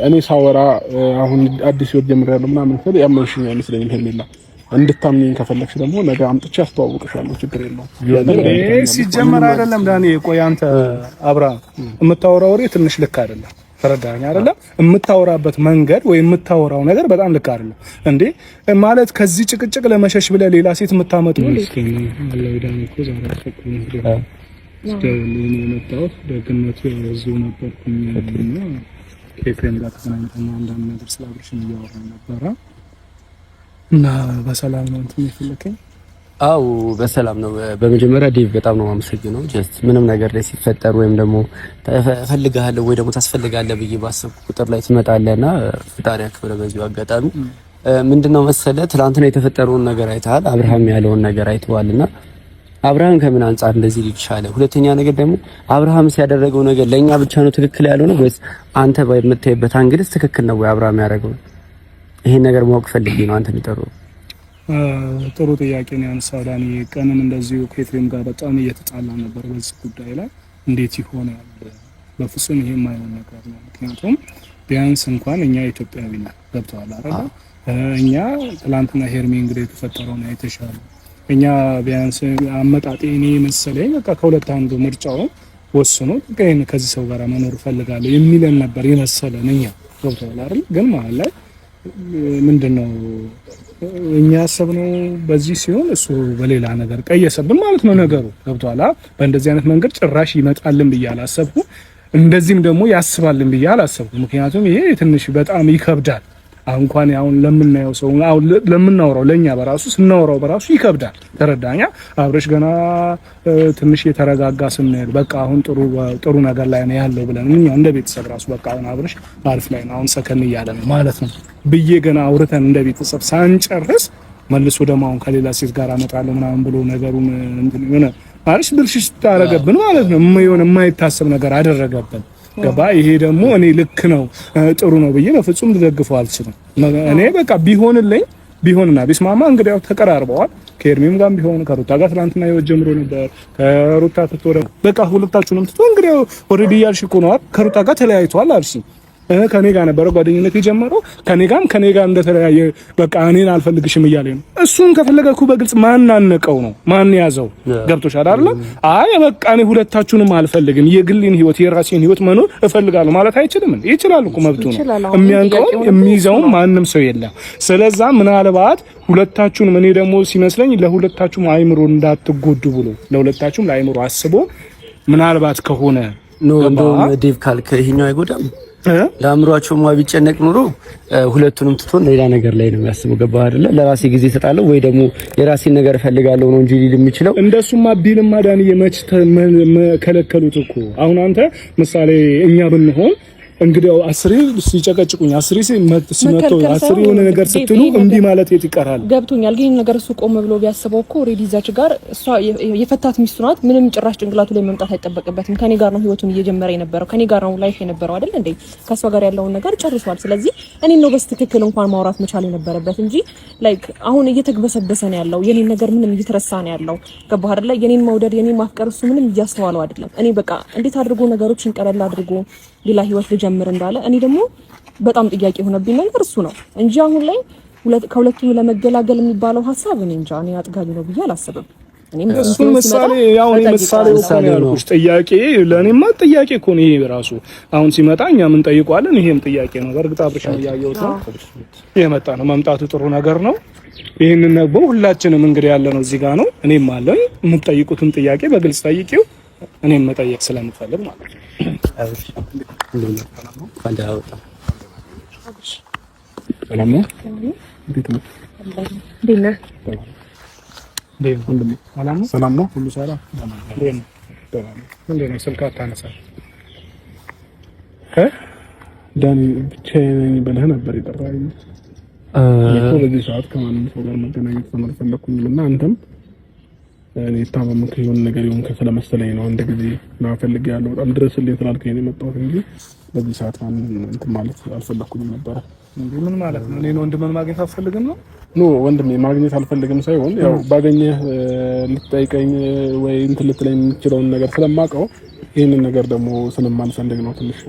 እኔ ሳወራ አሁን አዲስ ወር ጀምሬያለሁ ምናምን ስለ ያመንሽኝ አይመስለኝም ሄርሜላ እንድታምኚኝ ከፈለግሽ ደግሞ ነገ አምጥቼ አስተዋውቅሻለሁ ችግር የለውም ሲጀመር አይደለም ዳኒ ቆይ አንተ አብርሃም የምታወራው ወሬ ትንሽ ልክ አይደለም ተረዳኸኝ አይደለም የምታወራበት መንገድ ወይ የምታወራው ነገር በጣም ልክ አይደለም እንዴ ማለት ከዚህ ጭቅጭቅ ለመሸሽ ብለህ ሌላ ሴት የምታመጡ ምስኪን አለው ዳኒ እኮ ዛሬ አስፈቅኝ ስደውልልኝ የመጣሁት ደግነቱ ያወዙ ነበርኩኝና ከኤፍሬም ጋር ተገናኝተን አንዳንድ ነገር ስለ አብርሽ እያወራን ነበረ እና በሰላም ነው እንትን ይፈልከኝ አው በሰላም ነው በመጀመሪያ ዲቭ በጣም ነው የማመሰግነው ጀስት ምንም ነገር ላይ ሲፈጠር ወይም ደግሞ ተፈልጋለህ ወይ ደግሞ ታስፈልጋለህ ብዬ ባሰብኩ ቁጥር ላይ ትመጣለህና ፍጣሪ ያክብረ በዚሁ አጋጣሚ ምንድነው መሰለ ትላንትና የተፈጠረውን ነገር አይተሃል አብርሃም ያለውን ነገር አይተዋልና አብርሃም ከምን አንፃር እንደዚህ ሊቻለ ሁለተኛ ነገር ደግሞ አብርሃም ሲያደረገው ነገር ለኛ ብቻ ነው ትክክል ያለው ነው ወይስ አንተ በምታይበት አንግልስ ትክክል ነው ወይ አብርሃም ያደረገው ይሄን ነገር ማወቅ ፈልጌ ነው አንተ ሊጠሩ ጥሩ ጥያቄ ነው ያነሳው ዳኒ ቀንም እንደዚሁ ከኤፍሬም ጋር በጣም እየተጣላ ነበር በዚህ ጉዳይ ላይ እንዴት ይሆናል በፍጹም ይሄ የማይሆን ነገር ነው ምክንያቱም ቢያንስ እንኳን እኛ ኢትዮጵያዊ ነን ገብተዋል አይደል እኛ ትላንትና ሄርሜ እንግዲህ የተፈጠረውን አይተሻል እኛ ቢያንስ አመጣጤ እኔ መሰለኝ በቃ ከሁለት አንዱ ምርጫው ወስኖ ከእኔ ከዚህ ሰው ጋር መኖር ፈልጋለሁ የሚለን ነበር የመሰለን እኛ ገብተዋል አይደል ግን ማለት ላይ ምንድነው እኛ ያሰብነው በዚህ ሲሆን እሱ በሌላ ነገር ቀየሰብን ማለት ነው ነገሩ ገብቷላ በእንደዚህ አይነት መንገድ ጭራሽ ይመጣልን ብዬ አላሰብኩ እንደዚህም ደግሞ ያስባልን ብዬ አላሰብኩ ምክንያቱም ይሄ ትንሽ በጣም ይከብዳል እንኳን ያውን ለምናየው ሰው አሁን ለምናወራው ለኛ በራሱ ስናወራው በራሱ ይከብዳል ተረዳኛ አብረሽ ገና ትንሽ የተረጋጋ ስንል በቃ አሁን ጥሩ ነገር ላይ ነው ያለው ብለን እኛ እንደ ቤተሰብ ራሱ በቃ አሁን አብረሽ አሪፍ ላይ ነው አሁን ሰከን እያለ ነው ማለት ነው ብዬ ገና አውርተን እንደ ቤተሰብ ሳንጨርስ መልሶ ደግሞ አሁን ከሌላ ሴት ጋር አመጣለሁ ምናምን ብሎ ነገሩን እንትን የሆነ አሪፍ ብልሽሽ ታረገብን ማለት ነው የሆነ የማይታሰብ ነገር አደረገብን ገባ ይሄ ደግሞ እኔ ልክ ነው ጥሩ ነው ብዬ በፍጹም ልደግፈው አልችልም እኔ በቃ ቢሆንና ቢስማማ እንግዲህ ያው ተቀራርበዋል ከኤርሚም ጋር ቢሆን ከሩታ ጋር ትላንትና ይወት ጀምሮ ነበር ከሩታ ተተወረ በቃ ሁለታችሁንም ትቶ እንግዲህ ኦሬዲ ያልሽ እኮ ነው ከሩታ ጋር ተለያይቷል አልሽ ከኔ ጋር ነበር ጓደኝነት የጀመረው ከኔ ጋር እንደተለያየ በቃ እኔን አልፈልግሽም እያለኝ ነው እሱን ከፈለገኩ በግልጽ ማን አነቀው ነው ማን ያዘው ገብቶሻል አይደል አይ በቃ እኔ ሁለታችሁንም አልፈልግም የግሌን ህይወት የራሴን ህይወት መኖር እፈልጋለሁ ማለት አይችልም እንዴ ይችላል እኮ መብቱ ነው የሚያንቀው የሚይዘው ማንም ሰው የለም ስለዛ ምናልባት ሁለታችሁንም እኔ ደግሞ ሲመስለኝ ለሁለታችሁም አይምሮ እንዳትጎዱ ብሎ ለሁለታችሁም ለአይምሮ አስቦ ምናልባት ከሆነ እንደው ዲቭ ካልከ ይሄኛው አይጎዳም ለአምሯቸው ማ ቢጨነቅ ኑሮ ሁለቱንም ትቶ ሌላ ነገር ላይ ነው የሚያስበው ገባህ አይደለ ለራሴ ጊዜ እሰጣለሁ ወይ ደግሞ የራሴን ነገር እፈልጋለሁ ነው እንጂ ሊል የሚችለው እንደሱማ ቢልማ ዳኒ የመች ከለከሉት እኮ አሁን አንተ ምሳሌ እኛ ብንሆን እንግዲህ አስሪ ሲጨቀጭቁኝ አስሪ ሲመጡ አስሪ የሆነ ነገር ስትሉ እንዲ ማለት የት ይቀራል ገብቶኛል ግን ነገር እሱ ቆም ብሎ ቢያስበው እኮ ኦሬዲ ዛች ጋር እሷ የፈታት ሚስቱ ናት ምንም ጭራሽ ጭንቅላቱ ላይ መምጣት አይጠበቅበትም ከኔ ጋር ነው ህይወቱን እየጀመረ የነበረው ከኔ ጋር ነው ላይፍ የነበረው አይደል እንዴ ከሷ ጋር ያለውን ነገር ጨርሷል ስለዚህ እኔ ነው በስትክክል እንኳን ማውራት መቻል የነበረበት እንጂ ላይክ አሁን እየተግበሰበሰ ነው ያለው የኔን ነገር ምንም እየተረሳ ነው ያለው ገባህ አይደል የኔን መውደድ የኔን ማፍቀር እሱ ምንም እያስተዋለው አይደለም እኔ በቃ እንዴት አድርጎ ነገሮችን ቀለል አድርጎ ሌላ ህይወት ልጀምር እንዳለ እኔ ደግሞ በጣም ጥያቄ ሆነብኝ ነገር እሱ ነው እንጂ አሁን ላይ ከሁለቱም ለመገላገል የሚባለው ሐሳብ እኔ እንጃ እኔ አጥጋቢ ነው ብዬ አላስብም እኔም እሱን ምሳሌ ያው እኔ ምሳሌ ያልኩሽ ጥያቄ ለኔማ ጥያቄ እኮ ነው ይሄ ራሱ አሁን ሲመጣ እኛ ምን ጠይቋለን ይሄም ጥያቄ ነው በርግጥ አብርሽን ያያየውት ነው የመጣ ነው መምጣቱ ጥሩ ነገር ነው ይሄንን ነው ሁላችንም እንግዲህ ያለ ነው እዚህ ጋር ነው እኔም አለኝ የምትጠይቁትን ጥያቄ በግልጽ ጠይቂው እኔም መጠየቅ ስለምፈልግ ማለት ነው ሰላም ነው ሁሉ ሰላም እንዴት ነው ስልክ አታነሳም ዳኒ ብቻዬን ብለህ ነበር የጠራኸኝ በዚህ ሰዓት ከማንም ሰው ጋር መገናኘት ስለማልፈልኩኝና አንተም እኔ ታማምኩ የሆነ ነገር ይሁን ከሰለመሰለኝ ነው አንድ ጊዜ ማፈልግ ያለው በጣም ድረስልኝ ስላልከኝ ነው የመጣሁት እንጂ በዚህ ሰዓት እንትን ማለት አልፈለኩኝም ነበር እንዴ ምን ማለት ነው እኔ ወንድምን ማግኘት አልፈልግም ነው ኖ ወንድሜ ማግኘት አልፈልግም ሳይሆን ያው ባገኘህ ልትጠይቀኝ ወይ እንትን ልትለኝ የምትችለውን ነገር ስለማውቀው ይሄንን ነገር ደግሞ ስለማንፈልግ ነው ትንሽ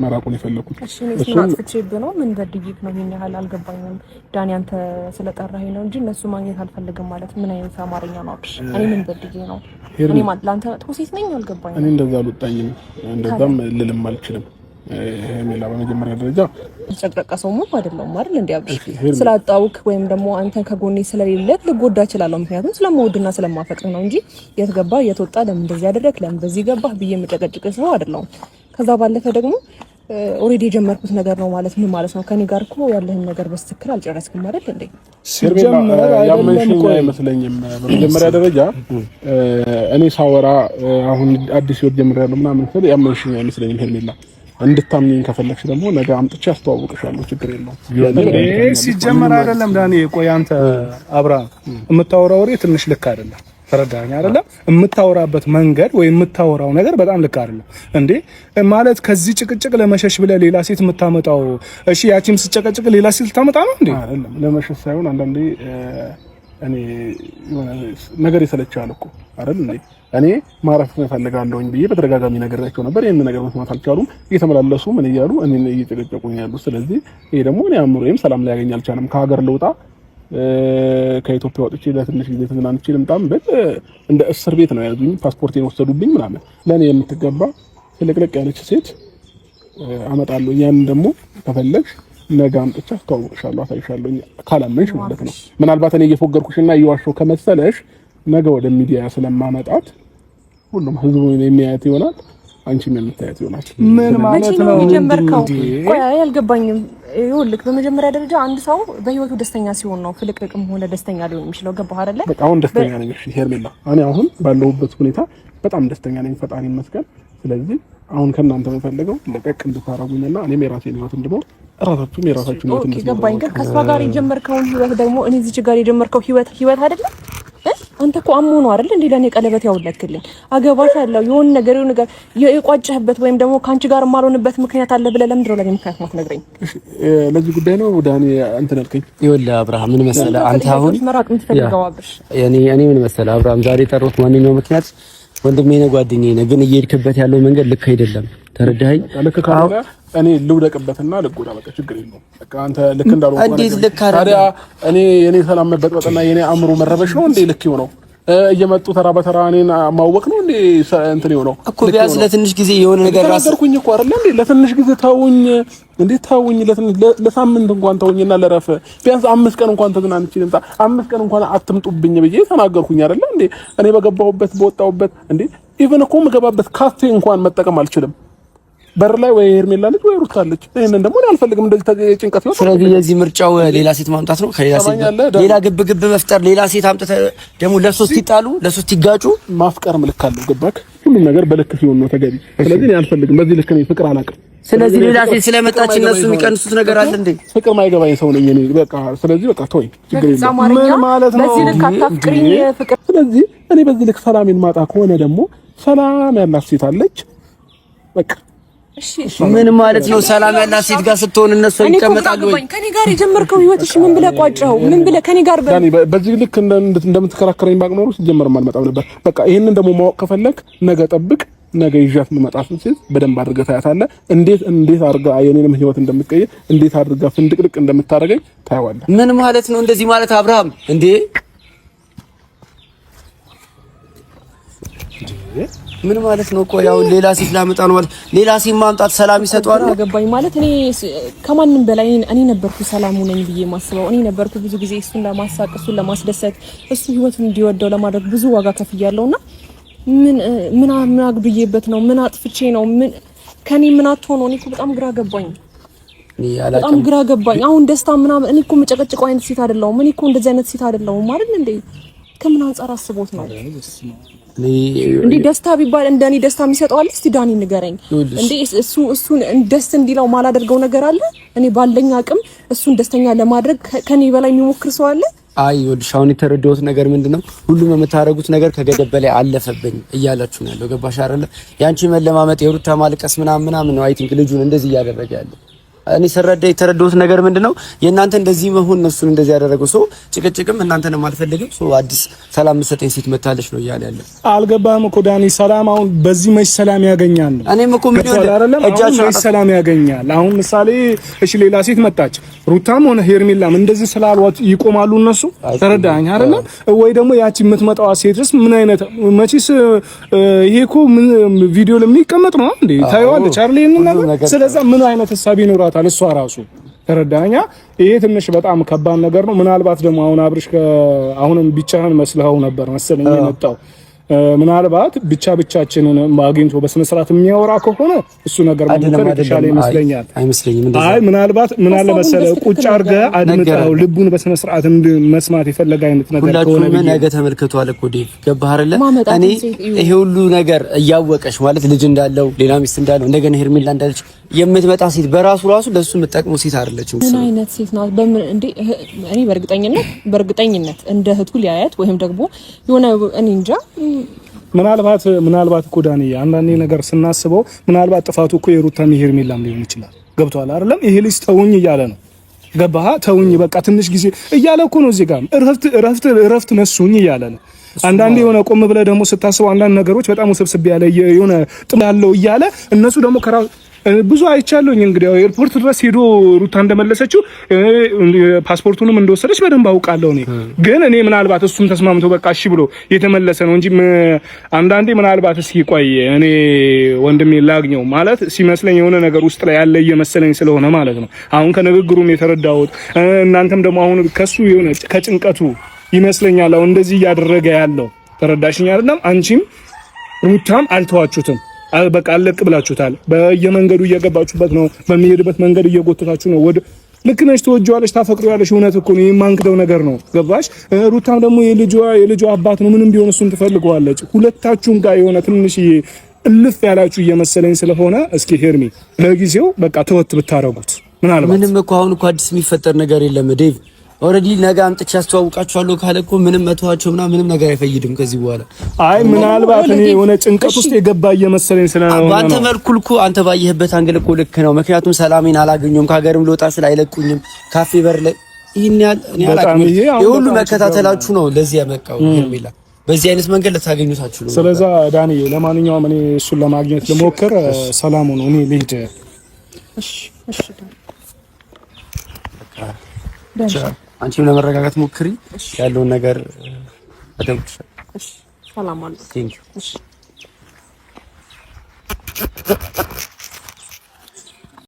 መራቁን የፈለኩት። እሱ አጥፍቼብህ ነው ምን በድይክ ነው ይሄን ያህል አልገባኝም። ዳኒ አንተ ስለጠራኸኝ ነው እንጂ እነሱ ማግኘት አልፈልግም ማለት ምን አይነት አማርኛ ነው? እኔ ምን በድዬ ነው? እኔ ማለት ላንተ ቶሲስ ነኝ አልገባኝም። እኔ እንደዛ አልወጣኝም እንደዛም ልልም አልችልም። ሄርሜላ በመጀመሪያ ደረጃ ተጨቅጨቀሰው ምን አይደለም አይደል እንዴ አብሽ ስላጣውክ ወይም ደግሞ አንተን ከጎኔ ስለሌለ ልጎዳ እችላለሁ። ምክንያቱም ስለማወድና ስለማፈቅር ነው እንጂ የት ገባ የት ወጣ ለምን እንደዚህ ያደረክ ለምን በዚህ ገባህ ብዬ የምጨቀጭቅ ሰው አይደለም። ከዛ ባለፈ ደግሞ ኦሬዲ የጀመርኩት ነገር ነው ማለት ምን ማለት ነው? ከኔ ጋር እኮ ያለህን ነገር በስትክክል አልጨረስክም አይደል እንዴ? ያመንሽኝ አይመስለኝም። በመጀመሪያ ደረጃ እኔ ሳወራ አሁን አዲስ ህይወት ጀምሬያለሁ ምናምን ስል ያመንሽኝ አይመስለኝም ሄርሜላ። እንድታምኚኝ ከፈለግሽ ደግሞ ነገ አምጥቼ አስተዋውቅሻለሁ። ችግር የለውም። ሲጀመር አይደለም ዳኒ፣ ቆይ አንተ አብርሃም የምታወራው ወሬ ትንሽ ልክ አይደለም። ተረዳኸኝ አይደለም? የምታወራበት መንገድ ወይ የምታወራው ነገር በጣም ልክ አይደለም እንዴ። ማለት ከዚህ ጭቅጭቅ ለመሸሽ ብለህ ሌላ ሴት የምታመጣው እሺ፣ ያቺም ስጨቀጭቅ ሌላ ሴት ልታመጣ ነው እንዴ? አይደለም፣ ለመሸሽ ሳይሆን አንዳንዴ እኔ ነገር ይሰለቻል እኮ አይደል እንዴ? እኔ ማረፍ እፈልጋለሁኝ ብዬ በተደጋጋሚ ነገራቸው ነበር። ይሄን ነገር መስማት አልቻሉም። እየተመላለሱ ምን እያሉ እኔን እየጨቀጨቁኝ ያሉ። ስለዚህ ይሄ ደግሞ እኔ አእምሮዬም ሰላም ላይ ያገኝ አልቻለም። ከሀገር ልውጣ ከኢትዮጵያ ወጥቼ ለትንሽ ጊዜ ተዝናንቼ ልምጣም ብል እንደ እስር ቤት ነው ያዙኝ። ፓስፖርቴን ወሰዱብኝ ምናምን። ለኔ የምትገባ ትልቅልቅ ያለች ሴት አመጣለሁ። ያን ደግሞ ከፈለግሽ ነገ አምጥቼ አስተዋውቅሻለሁ፣ አሳይሻለሁ። ካላመንሽ ማለት ነው። ምናልባት እኔ እየፎገርኩሽና እየዋሸሁ ከመሰለሽ ነገ ወደ ሚዲያ ስለማመጣት ሁሉም ህዝቡ የሚያየት ይሆናል፣ አንቺም የምታየት ይሆናል። ምን ማለት ነው የጀመርከው? ቆይ አልገባኝም። ይኸውልህ በመጀመሪያ ደረጃ አንድ ሰው በህይወቱ ደስተኛ ሲሆን ነው ፍልቅልቅም ሆነ ደስተኛ ሊሆን የሚችለው። ገባህ አይደለ? በቃ አሁን ደስተኛ ነኝ። እሺ ሄርሜላ፣ እኔ አሁን ባለሁበት ሁኔታ በጣም ደስተኛ ነኝ፣ ፈጣሪ ይመስገን። ስለዚህ አሁን ከእናንተ የምፈልገው ለቀቅ እንድታረጉኝና እኔም የራሴን ህይወት እንድኖር እራሳችሁም የራሳችሁን ህይወት እንድትኖሩ። ገባኝ። ግን ከሷ ጋር የጀመርከውን ህይወት ደግሞ እኔ እዚህ ጋር የጀመርከው ህይወት አይደለም። አንተ እኮ አሞ ነው አይደል እንዴ ለኔ ቀለበት ያውለክልኝ አገባሻለሁ የሆነ ነገር የቋጨህበት ወይም ደግሞ ካንቺ ጋር የማልሆንበት ምክንያት አለ ብለህ ለምንድን ነው ለኔ ምክንያት ማትነግረኝ? ለዚህ ጉዳይ ነው ዳኒ እንትን አልከኝ። ይኸውልህ አብርሃም ምን መሰለህ አንተ አሁን መራቅ የምትፈልገው አብርሽ እኔ ምን መሰለህ አብርሃም ዛሬ ጠሮት ማንኛው ምክንያት ወንድሜ ነው ጓደኛዬ ነው፣ ግን እየሄድክበት ያለው መንገድ ልክ አይደለም። ተረዳኸኝ? ልክ ካልሆነ እኔ ልውደቅበትና ልጎዳ በቃ ችግር የለውም። በቃ አንተ ልክ እንዳልሆነ እንዴት ልክ አይደለም? ታዲያ የኔ ሰላም መበጥበጥና የኔ አእምሮ መረበሽ ነው እንዴ ልክ ይሆነው? እየመጡ ተራ በተራ እኔን ማወቅ ነው እንዴ እንትን ይሆነው እኮ? ቢያንስ ለትንሽ ጊዜ የሆነ ነገር ተናገርኩኝ እኮ አይደል እንዴ? ለትንሽ ጊዜ ተውኝ እንዴ ተውኝ፣ ለሳምንት እንኳን ተውኝና ለረፈ ቢያንስ 5 ቀን እንኳን ተዝናንቼ ልምጣ፣ 5 ቀን እንኳን አትምጡብኝ ብዬ ተናገርኩኝ አይደል እንዴ? እኔ በገባሁበት በወጣሁበት እንዴ ኢቭን እኮ የምገባበት ካፌ እንኳን መጠቀም አልችልም። በር ላይ ወይ ሄርሜላ ልጅ ወይ ሩታ ልጅ። ይሄንን ደግሞ አልፈልግም እንደዚህ ጭንቀት ይወጣ። ስለዚህ የዚህ ምርጫው ሌላ ሴት ማምጣት ነው። ከሌላ ሴት ሌላ ግብ መፍጠር፣ ሌላ ሴት አምጥተህ ደግሞ ለሶስት ይጣሉ ለሶስት ይጋጩ። ማፍቀር ምልክ አለው። ገባክ? ሁሉም ነገር በልክ ሲሆን ነው ተገቢ። ስለዚህ እኔ አልፈልግም በዚህ ልክ ነው ፍቅር አላውቅም። ስለዚህ ሌላ ሴት ስለመጣች እነሱ የሚቀንሱት ነገር አለ እንዴ? ፍቅር ማይገባኝ ሰው ነኝ እኔ። በቃ ስለዚህ በቃ ተወኝ፣ ችግር የለም። ምን ማለት ነው? በዚህ ልክ አታፍቅሪኝ ፍቅር። ስለዚህ እኔ በዚህ ልክ ሰላሜን ማጣ ከሆነ ደግሞ ሰላም ያላት ሴት አለች በቃ ምን ማለት ነው? ሰላም ያላት ሴት ጋር ስትሆን እነሱ ይቀመጣሉ ወይ? ከኔ ጋር የጀመርከው ህይወት እሺ ምን ብለህ ቋጨኸው? ምን ብለህ ከኔ ጋር በዚህ ልክ እንደምትከራከረኝ ባቅኖሩ ሲጀመር ማልመጣም ነበር። በቃ ይሄንን ደግሞ ማወቅ ከፈለክ ነገ ጠብቅ። ነገ ይዣት መመጣትን ሴት በደንብ አድርገህ ታያታለህ። እንዴት አድርጋ የኔንም ህይወት እንደምትቀይር እንዴት አድርጋ ፍንድቅልቅ እንደምታረገኝ ታያዋለህ። ምን ማለት ነው እንደዚህ ማለት አብርሃም እንዴ? ምን ማለት ነው? ቆይ ያው ሌላ ሴት ላመጣ ነው ማለት ሌላ ሴት ማምጣት ሰላም ይሰጣል ነው? ገባኝ ማለት እኔ ከማንም በላይ እኔ ነበርኩ ሰላሙ ነኝ ብዬ ማስበው እኔ ነበርኩ። ብዙ ጊዜ እሱን ለማሳቅ እሱን ለማስደሰት እሱ ህይወቱን እንዲወደው ለማድረግ ብዙ ዋጋ ከፍያለሁና ምን አግብዬበት ነው? ምን አጥፍቼ ነው? ምን ከኔ ምን አትሆነው? እኔ እኮ በጣም ግራ ገባኝ። በጣም ግራ ገባኝ። አሁን ደስታ ምናምን እኔ እኮ መጨቀጭቀው አይነት ሴት አይደለሁም። እኔ እኮ እንደዚህ አይነት ሴት አይደለሁም ማለት እንዴ? ከምን አንፃር አስቦት ነው እንዴ? ደስታ ቢባል እንደኔ ደስታ የሚሰጠው አለ? እስቲ ዳኒ ንገረኝ እንዴ። እሱን ደስ እንዲለው ማላደርገው ነገር አለ? እኔ ባለኝ አቅም እሱን ደስተኛ ለማድረግ ከኔ በላይ የሚሞክር ሰው አለ? አይ ይኸውልሽ አሁን የተረዳሁት ነገር ምንድነው፣ ሁሉም የምታረጉት ነገር ከገደብ በላይ አለፈብኝ እያላችሁ ነው ያለው። ገባሽ አይደለ? ያንቺ መለማመጥ የሩታ ማልቀስ ምናምን ነው አይ ቲንክ ልጁን እንደዚህ እያደረገ ያለው እኔ ሰረዳ የተረዳሁት ነገር ምንድነው የእናንተ እንደዚህ መሆን እነሱን እንደዚህ ያደረገው ሰው ጭቅጭቅም እናንተንም አልፈልግም ሰው አዲስ ሰላም መሰጠኝ ሴት መታለች ነው እያለ ያለ አልገባህም እኮ ዳኒ ሰላም አሁን በዚህ መች ሰላም ያገኛል እኔም እኮ ምን አይደለም እጃቸው መች ሰላም ያገኛል አሁን ምሳሌ እሺ ሌላ ሴት መጣች ሩታም ሆነ ሄርሜላም እንደዚህ ስላልዋት ይቆማሉ እነሱ ተረዳኸኝ አይደለ ወይ ደግሞ ያቺ የምትመጣው ሴትስ ምን አይነት መችስ ይሄ እኮ ምን ቪዲዮ ለሚቀመጥ ነው እንዴ ታይዋለች አይደል ይሄን ነገር ስለዚህ ምን አይነት ሐሳብ ይኖራታል እሷ ራሱ ተረዳኛ ይሄ ትንሽ በጣም ከባድ ነገር ነው ምናልባት ደግሞ አሁን አብርሽ አሁንም ብቻህን መስለው ነበር መሰለኝ የመጣው ምናልባት ብቻችንን ማግኘት በስነ ስርዓት የሚያወራ ከሆነ እሱ ነገር መሞከር የተሻለ ይመስለኛል አይመስለኝም እንደዛ አይ ምናልባት ምን አለ መሰለህ ቁጭ አድርገህ አድምጠው ልቡን በስነ ስርዓት መስማት የፈለገ አይነት ነገር ከሆነ ሁላችሁም ነገ ተመልከቱ አለ እኮ ዴቭ ገባህ አይደለ እኔ ይሄ ሁሉ ነገር እያወቀሽ ማለት ልጅ እንዳለው ሌላ ሚስት እንዳለው እንደገና ሄርሜላ እንዳለች የምትመጣ ሴት በራሱ ለሱ የምትጠቅመው ሴት አይደለችም ምን አይነት ሴት ናት በምን እንዴ እኔ በእርግጠኝነት እንደ እህቱ ሊያያት ወይም ደግሞ የሆነ እኔ እንጃ ምናልባት እኮ ዳኒ አንዳንዴ ነገር ስናስበው ምናልባት ጥፋቱ እኮ የሩታም የሄርሜላም ሊሆን ይችላል ገብቷል አይደለም ይሄ ልጅ ተውኝ እያለ ነው ገባህ ተውኝ በቃ ትንሽ ጊዜ እያለ እኮ ነው እዚህ ጋር እረፍት ነሱኝ እያለ ነው አንዳንዴ የሆነ ቆም ብለህ ደግሞ ስታስበው አንዳንድ ነገሮች በጣም ውስብስብ ያለ የሆነ ጥም ያለው እያለ እነሱ ደግሞ ብዙ አይቻለሁኝ እንግዲህ ኤርፖርት ድረስ ሄዶ ሩታ እንደመለሰችው ፓስፖርቱንም እንደወሰደች በደንብ አውቃለሁ ግን እኔ ምናልባት እሱም ተስማምቶ በቃ እሺ ብሎ የተመለሰ ነው እንጂ አንዳንዴ ምናልባት እስኪ ቆይ እኔ ወንድሜ ላግኘው ማለት ሲመስለኝ የሆነ ነገር ውስጥ ላይ ያለ እየመሰለኝ ስለሆነ ማለት ነው አሁን ከንግግሩም የተረዳሁት እናንተም ደግሞ አሁን ከሱ የሆነ ከጭንቀቱ ይመስለኛል አሁን እንደዚህ እያደረገ ያለው ተረዳሽኝ አይደለም አንቺም ሩታም አልተዋችሁትም በቃ አለቅ ብላችሁታል በየመንገዱ እየገባችሁበት ነው በሚሄድበት መንገድ እየጎተታችሁ ነው ወደ ልክ ነሽ ተወጂዋለሽ ታፈቅሪዋለሽ እውነት እኮ ነው የማንክደው ነገር ነው ገባሽ ሩታም ደግሞ የልጇ አባት ነው ምንም ቢሆን እሱን ትፈልገዋለች ሁለታችሁም ጋር የሆነ ትንሽ እልፍ ያላችሁ እየመሰለኝ ስለሆነ እስኪ ሄርሚ ለጊዜው በቃ ተወት ብታረጉት ምናልባት ምንም እኮ አሁን እኮ አዲስ የሚፈጠር ነገር የለም ዴቭ ኦሬዲ ነገ አምጥቼ አስተዋውቃችኋለሁ ካለ እኮ ምንም መተዋቸው ምንም ነገር አይፈይድም ከዚህ በኋላ አይ ምናልባት እኔ የሆነ ጭንቀት ውስጥ የገባ እየመሰለኝ ስለሆነ አንተ መልኩል እኮ አንተ ባየህበት አንግል እኮ ልክ ነው ምክንያቱም ሰላሜን አላገኘሁም ከሀገርም ልወጣ ስላይለቁኝም ካፌ በር ላይ ይሄን ያህል እኔ አላውቅም የሁሉ መከታተላችሁ ነው ለዚህ ያመጣው ሄርሜላ በዚህ አይነት መንገድ ልታገኙታችሁ ነው ስለዚህ ዳኒ ለማንኛውም እኔ እሱን ለማግኘት ልሞክር ሰላሙ ነው እኔ ልሂድ እሺ አንቺም ለመረጋጋት ሞክሪ ያለውን ነገር አደምጥሽ እሺ ሰላም አለኝ ቴንክ ዩ